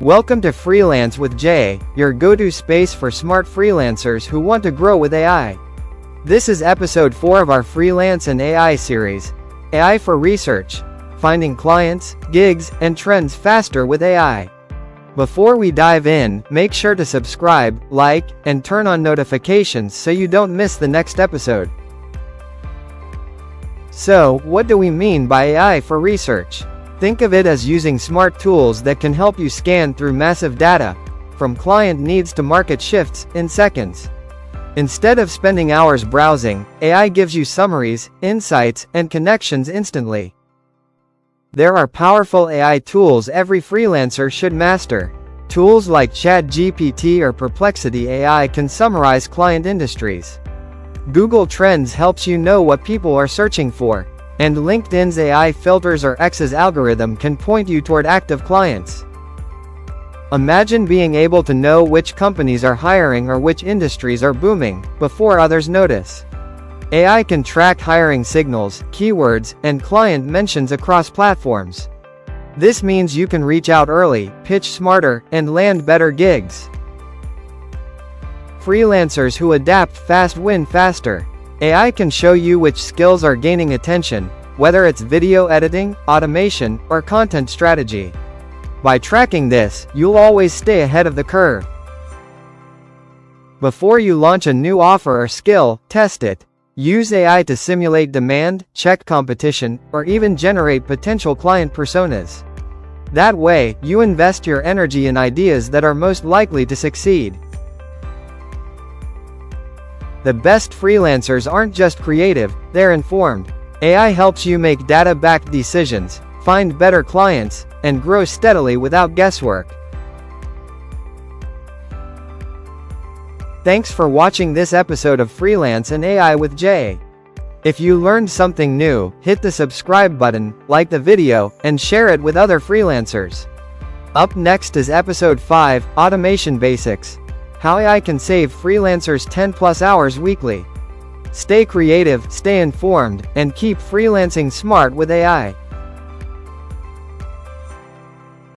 Welcome to Freelance with Jay, your go-to space for smart freelancers who want to grow with AI. This is episode 4 of our Freelance and AI series, AI for Research, finding clients, gigs, and trends faster with AI. Before we dive in, make sure to subscribe, like, and turn on notifications so you don't miss the next episode. So, what do we mean by AI for research? Think of it as using smart tools that can help you scan through massive data, from client needs to market shifts, in seconds. Instead of spending hours browsing, AI gives you summaries, insights, and connections instantly. There are powerful AI tools every freelancer should master. Tools like ChatGPT or Perplexity AI can summarize client industries. Google Trends helps you know what people are searching for, and LinkedIn's AI filters or X's algorithm can point you toward active clients. Imagine being able to know which companies are hiring or which industries are booming, before others notice. AI can track hiring signals, keywords, and client mentions across platforms. This means you can reach out early, pitch smarter, and land better gigs. Freelancers who adapt fast win faster. AI can show you which skills are gaining attention, whether it's video editing, automation, or content strategy. By tracking this, you'll always stay ahead of the curve. Before you launch a new offer or skill, test it. Use AI to simulate demand, check competition, or even generate potential client personas. That way, you invest your energy in ideas that are most likely to succeed. The best freelancers aren't just creative, they're informed. AI helps you make data-backed decisions, find better clients, and grow steadily without guesswork. Thanks for watching this episode of Freelance and AI with Jay. If you learned something new, hit the subscribe button, like the video, and share it with other freelancers. Up next is episode 5, Automation Basics. How AI can save freelancers 10+ hours weekly. Stay creative, stay informed, and keep freelancing smart with AI.